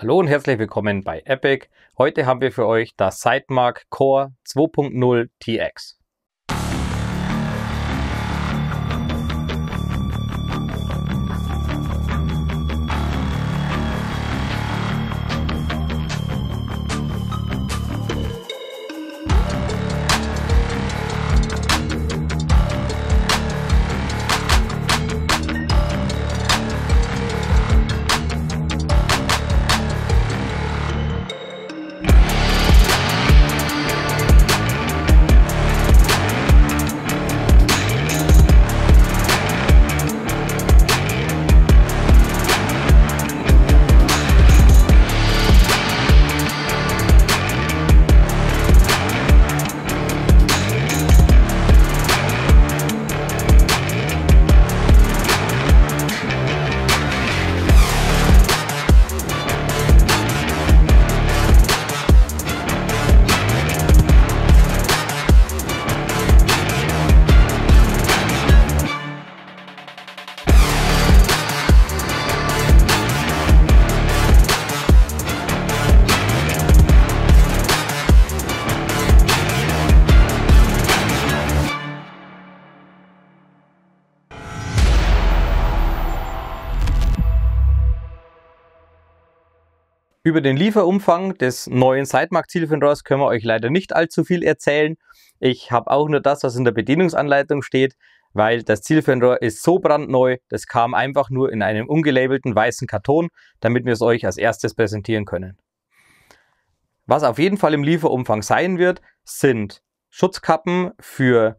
Hallo und herzlich willkommen bei Epic. Heute haben wir für euch das Sidemark Core 2.0 TX. Über den Lieferumfang des neuen Sidemark Zielfernrohrs können wir euch leider nicht allzu viel erzählen. Ich habe auch nur das, was in der Bedienungsanleitung steht, weil das Zielfernrohr ist so brandneu, das kam einfach nur in einem ungelabelten weißen Karton, damit wir es euch als erstes präsentieren können. Was auf jeden Fall im Lieferumfang sein wird, sind Schutzkappen für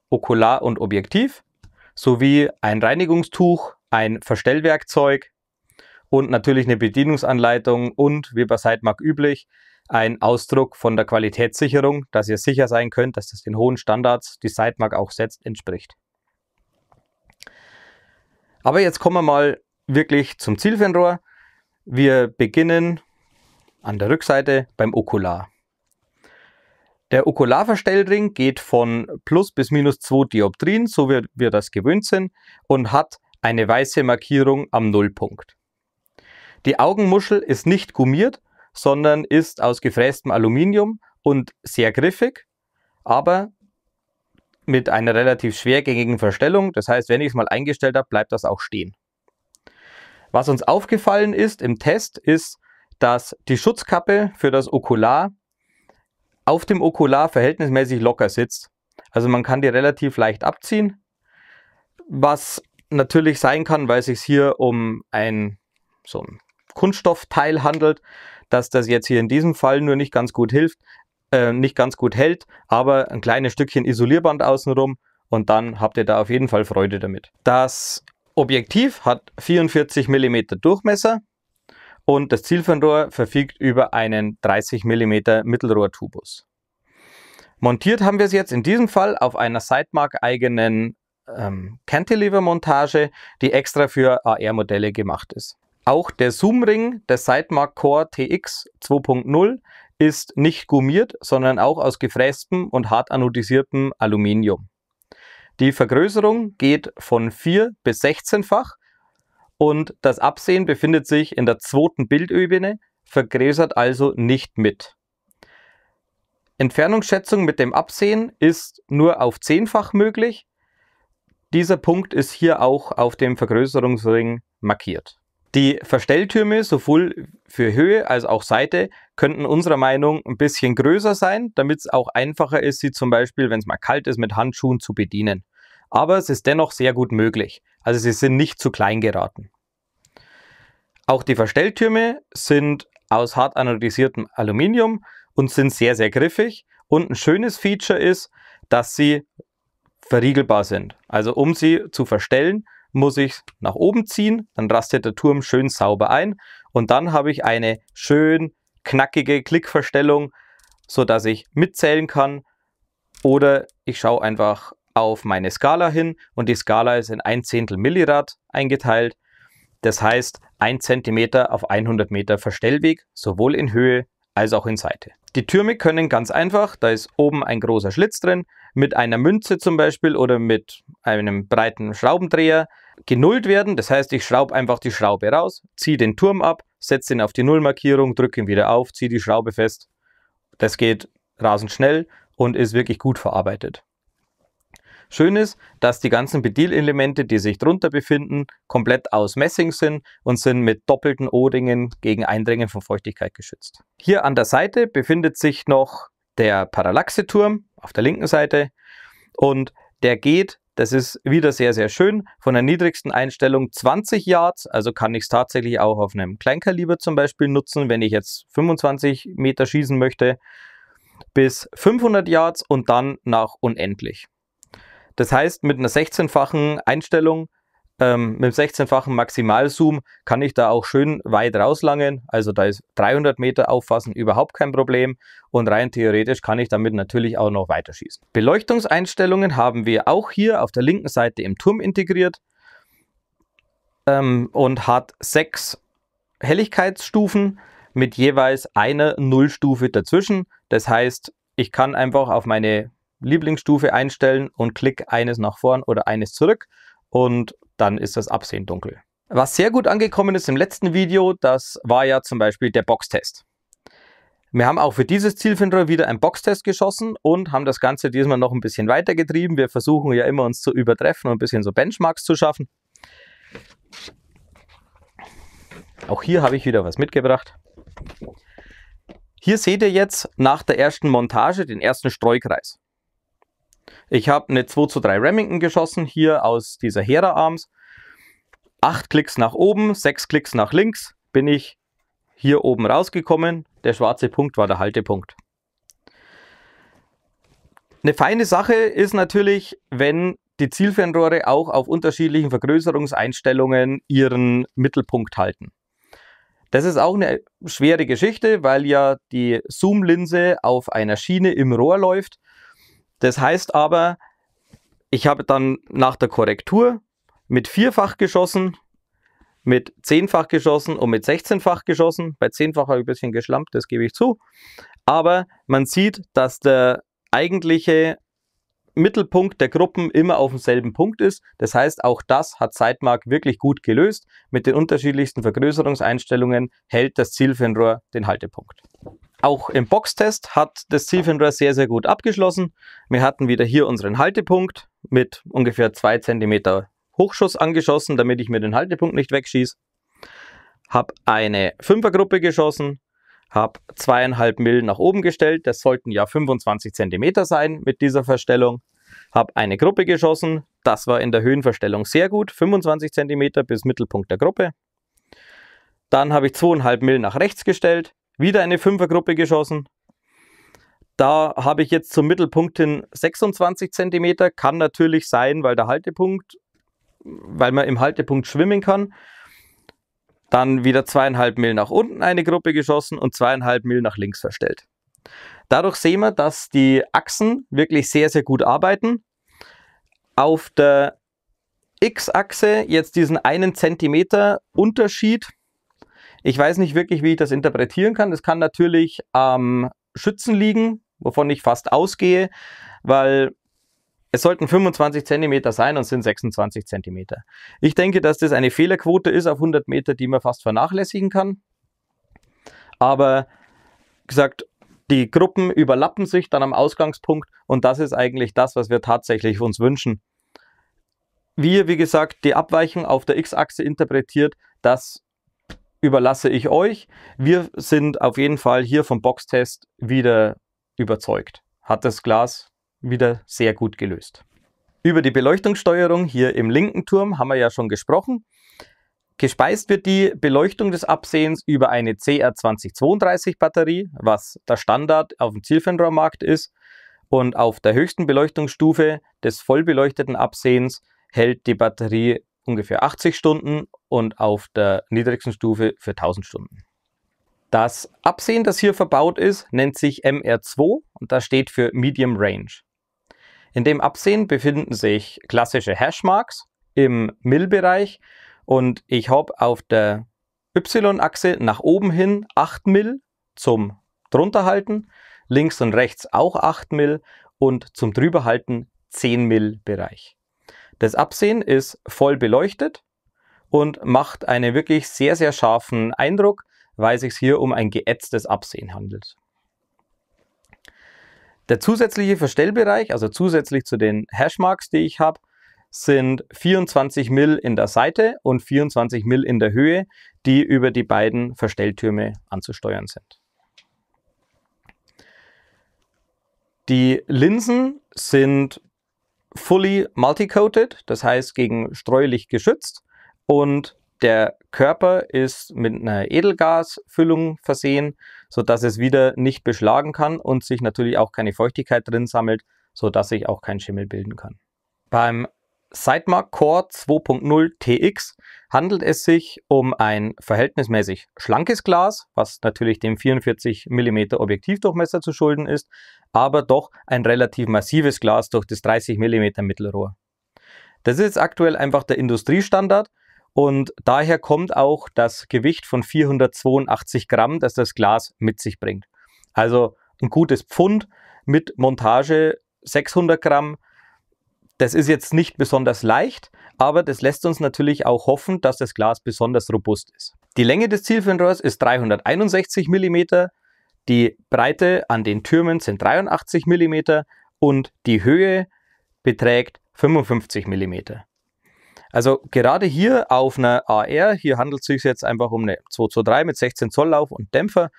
Okular und Objektiv, sowie ein Reinigungstuch, ein Verstellwerkzeug, und natürlich eine Bedienungsanleitung und, wie bei Sidemark üblich, ein Ausdruck von der Qualitätssicherung, dass ihr sicher sein könnt, dass das den hohen Standards, die Sidemark auch setzt, entspricht. Aber jetzt kommen wir mal wirklich zum Zielfernrohr. Wir beginnen an der Rückseite beim Okular. Der Okularverstellring geht von plus bis minus 2 Dioptrien, so wie wir das gewöhnt sind, und hat eine weiße Markierung am Nullpunkt. Die Augenmuschel ist nicht gummiert, sondern ist aus gefrästem Aluminium und sehr griffig, aber mit einer relativ schwergängigen Verstellung. Das heißt, wenn ich es mal eingestellt habe, bleibt das auch stehen. Was uns aufgefallen ist im Test, ist, dass die Schutzkappe für das Okular auf dem Okular verhältnismäßig locker sitzt. Also man kann die relativ leicht abziehen, was natürlich sein kann, weil es sich hier um so ein Kunststoffteil handelt, dass das jetzt hier in diesem Fall nur nicht ganz gut hält, aber ein kleines Stückchen Isolierband außenrum und dann habt ihr da auf jeden Fall Freude damit. Das Objektiv hat 44 mm Durchmesser und das Zielfernrohr verfügt über einen 30 mm Mittelrohrtubus. Montiert haben wir es jetzt in diesem Fall auf einer Sidemark eigenen Cantilever-Montage, die extra für AR-Modelle gemacht ist. Auch der Zoomring des Sidemark Core TX 2.0 ist nicht gummiert, sondern auch aus gefrästem und hart anodisiertem Aluminium. Die Vergrößerung geht von 4 bis 16-fach und das Absehen befindet sich in der zweiten Bildebene, vergrößert also nicht mit. Entfernungsschätzung mit dem Absehen ist nur auf 10-fach möglich. Dieser Punkt ist hier auch auf dem Vergrößerungsring markiert. Die Verstelltürme sowohl für Höhe als auch Seite könnten unserer Meinung nach ein bisschen größer sein, damit es auch einfacher ist, sie zum Beispiel, wenn es mal kalt ist, mit Handschuhen zu bedienen. Aber es ist dennoch sehr gut möglich. Also sie sind nicht zu klein geraten. Auch die Verstelltürme sind aus hart anodisiertem Aluminium und sind sehr, sehr griffig. Und ein schönes Feature ist, dass sie verriegelbar sind. Also um sie zu verstellen, muss ich nach oben ziehen, dann rastet der Turm schön sauber ein und dann habe ich eine schön knackige Klickverstellung, so dass ich mitzählen kann, oder ich schaue einfach auf meine Skala hin und die Skala ist in 1/10 Millirad eingeteilt. Das heißt 1 cm auf 100 Meter Verstellweg, sowohl in Höhe als auch in Seite. Die Türme können ganz einfach, da ist oben ein großer Schlitz drin, mit einer Münze zum Beispiel oder mit einem breiten Schraubendreher genullt werden. Das heißt, ich schraube einfach die Schraube raus, ziehe den Turm ab, setze ihn auf die Nullmarkierung, drücke ihn wieder auf, ziehe die Schraube fest. Das geht rasend schnell und ist wirklich gut verarbeitet. Schön ist, dass die ganzen Bedienelemente, die sich drunter befinden, komplett aus Messing sind und sind mit doppelten O-Ringen gegen Eindringen von Feuchtigkeit geschützt. Hier an der Seite befindet sich noch der Parallaxe-Turm auf der linken Seite und der geht, das ist wieder sehr, sehr schön, von der niedrigsten Einstellung 20 Yards, also kann ich es tatsächlich auch auf einem Kleinkaliber zum Beispiel nutzen, wenn ich jetzt 25 Meter schießen möchte, bis 500 Yards und dann nach unendlich. Das heißt, mit einer 16-fachen Einstellung, mit einem 16-fachen Maximalzoom kann ich da auch schön weit rauslangen. Also da ist 300 Meter auffassen überhaupt kein Problem und rein theoretisch kann ich damit natürlich auch noch weiter schießen. Beleuchtungseinstellungen haben wir auch hier auf der linken Seite im Turm integriert und hat 6 Helligkeitsstufen mit jeweils einer Nullstufe dazwischen. Das heißt, ich kann einfach auf meine Lieblingsstufe einstellen und klicke eines nach vorn oder eines zurück und dann ist das Absehen dunkel. Was sehr gut angekommen ist im letzten Video, das war ja zum Beispiel der Boxtest. Wir haben auch für dieses Zielfernrohr wieder einen Boxtest geschossen und haben das Ganze diesmal noch ein bisschen weiter getrieben. Wir versuchen ja immer uns zu übertreffen und ein bisschen so Benchmarks zu schaffen. Auch hier habe ich wieder was mitgebracht. Hier seht ihr jetzt nach der ersten Montage den ersten Streukreis. Ich habe eine 2:3 Remington geschossen, hier aus dieser Hera Arms. 8 Klicks nach oben, 6 Klicks nach links, bin ich hier oben rausgekommen. Der schwarze Punkt war der Haltepunkt. Eine feine Sache ist natürlich, wenn die Zielfernrohre auch auf unterschiedlichen Vergrößerungseinstellungen ihren Mittelpunkt halten. Das ist auch eine schwere Geschichte, weil ja die Zoomlinse auf einer Schiene im Rohr läuft. Das heißt aber, ich habe dann nach der Korrektur mit 4-fach geschossen, mit 10-fach geschossen und mit 16-fach geschossen. Bei 10-fach habe ich ein bisschen geschlampt, das gebe ich zu. Aber man sieht, dass der eigentliche Mittelpunkt der Gruppen immer auf demselben Punkt ist. Das heißt, auch das hat Sightmark wirklich gut gelöst. Mit den unterschiedlichsten Vergrößerungseinstellungen hält das Zielfernrohr den Haltepunkt. Auch im Boxtest hat das Zielfernrohr sehr, sehr gut abgeschlossen. Wir hatten wieder hier unseren Haltepunkt mit ungefähr 2 cm Hochschuss angeschossen, damit ich mir den Haltepunkt nicht wegschieße. Habe eine 5er-Gruppe geschossen, habe 2,5 mm nach oben gestellt. Das sollten ja 25 cm sein mit dieser Verstellung. Habe eine Gruppe geschossen, das war in der Höhenverstellung sehr gut, 25 cm bis Mittelpunkt der Gruppe. Dann habe ich 2,5 mm nach rechts gestellt. Wieder eine 5er-Gruppe geschossen. Da habe ich jetzt zum Mittelpunkt hin 26 cm. Kann natürlich sein, weil man im Haltepunkt schwimmen kann. Dann wieder 2,5 mm nach unten eine Gruppe geschossen und 2,5 mm nach links verstellt. Dadurch sehen wir, dass die Achsen wirklich sehr, sehr gut arbeiten. Auf der X-Achse jetzt diesen 1 cm Unterschied. Ich weiß nicht wirklich, wie ich das interpretieren kann. Das kann natürlich am Schützen liegen, wovon ich fast ausgehe, weil es sollten 25 cm sein und sind 26 cm. Ich denke, dass das eine Fehlerquote ist auf 100 Meter, die man fast vernachlässigen kann. Aber wie gesagt, die Gruppen überlappen sich dann am Ausgangspunkt und das ist eigentlich das, was wir tatsächlich uns wünschen. Wie gesagt, die Abweichung auf der X-Achse interpretiert, das überlasse ich euch. Wir sind auf jeden Fall hier vom Boxtest wieder überzeugt. Hat das Glas wieder sehr gut gelöst. Über die Beleuchtungssteuerung hier im linken Turm haben wir ja schon gesprochen. Gespeist wird die Beleuchtung des Absehens über eine CR2032 Batterie, was der Standard auf dem Zielfernrohrmarkt ist. Und auf der höchsten Beleuchtungsstufe des vollbeleuchteten Absehens hält die Batterie ungefähr 80 Stunden und auf der niedrigsten Stufe für 1000 Stunden. Das Absehen, das hier verbaut ist, nennt sich MR2 und das steht für Medium Range. In dem Absehen befinden sich klassische Hashmarks im Mill-Bereich und ich habe auf der Y-Achse nach oben hin 8 Mill zum drunterhalten, links und rechts auch 8 Mill und zum drüberhalten 10 Mill Bereich. Das Absehen ist voll beleuchtet und macht einen wirklich sehr, sehr scharfen Eindruck, weil es sich hier um ein geätztes Absehen handelt. Der zusätzliche Verstellbereich, also zusätzlich zu den Hashmarks, die ich habe, sind 24 mm in der Seite und 24 mm in der Höhe, die über die beiden Verstelltürme anzusteuern sind. Die Linsen sind fully multicoated, das heißt gegen Streulicht geschützt, und der Körper ist mit einer Edelgasfüllung versehen, sodass es wieder nicht beschlagen kann und sich natürlich auch keine Feuchtigkeit drin sammelt, sodass sich auch kein Schimmel bilden kann. Beim Sightmark Core 2.0 TX handelt es sich um ein verhältnismäßig schlankes Glas, was natürlich dem 44 mm Objektivdurchmesser zu schulden ist, aber doch ein relativ massives Glas durch das 30 mm Mittelrohr. Das ist aktuell einfach der Industriestandard und daher kommt auch das Gewicht von 482 Gramm, das das Glas mit sich bringt. Also ein gutes Pfund mit Montage 600 Gramm. Das ist jetzt nicht besonders leicht, aber das lässt uns natürlich auch hoffen, dass das Glas besonders robust ist. Die Länge des Zielfernrohrs ist 361 mm, die Breite an den Türmen sind 83 mm und die Höhe beträgt 55 mm. Also gerade hier auf einer AR, hier handelt es sich jetzt einfach um eine 223 mit 16 Zoll Lauf und Dämpfer,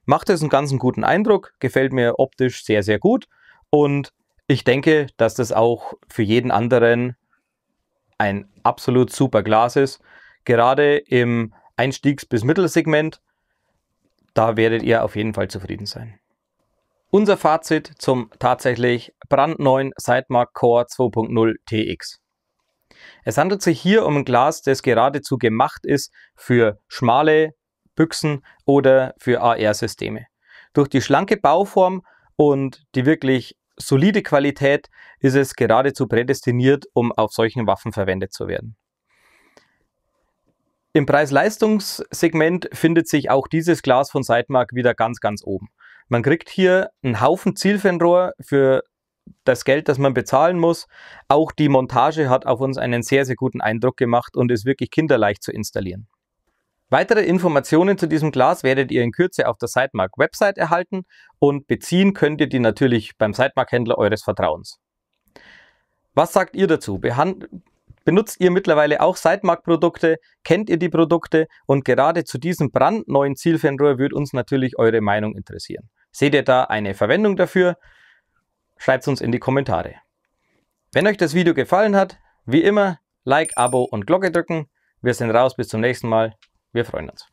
macht es einen ganz guten Eindruck, gefällt mir optisch sehr, sehr gut und ich denke, dass das auch für jeden anderen ein absolut super Glas ist. Gerade im Einstiegs- bis Mittelsegment, da werdet ihr auf jeden Fall zufrieden sein. Unser Fazit zum tatsächlich brandneuen Sightmark Core 2.0 TX. Es handelt sich hier um ein Glas, das geradezu gemacht ist für schmale Büchsen oder für AR-Systeme. Durch die schlanke Bauform und die wirklich solide Qualität ist es geradezu prädestiniert, um auf solchen Waffen verwendet zu werden. Im Preis-Leistungs-Segment findet sich auch dieses Glas von Sightmark wieder ganz, ganz oben. Man kriegt hier einen Haufen Zielfernrohr für das Geld, das man bezahlen muss. Auch die Montage hat auf uns einen sehr, sehr guten Eindruck gemacht und ist wirklich kinderleicht zu installieren. Weitere Informationen zu diesem Glas werdet ihr in Kürze auf der Sightmark Website erhalten und beziehen könnt ihr die natürlich beim Sightmark-Händler eures Vertrauens. Was sagt ihr dazu? Benutzt ihr mittlerweile auch Sightmark-Produkte? Kennt ihr die Produkte? Und gerade zu diesem brandneuen Zielfernrohr würde uns natürlich eure Meinung interessieren. Seht ihr da eine Verwendung dafür? Schreibt es uns in die Kommentare. Wenn euch das Video gefallen hat, wie immer, Like, Abo und Glocke drücken. Wir sind raus, bis zum nächsten Mal. Wir freuen uns.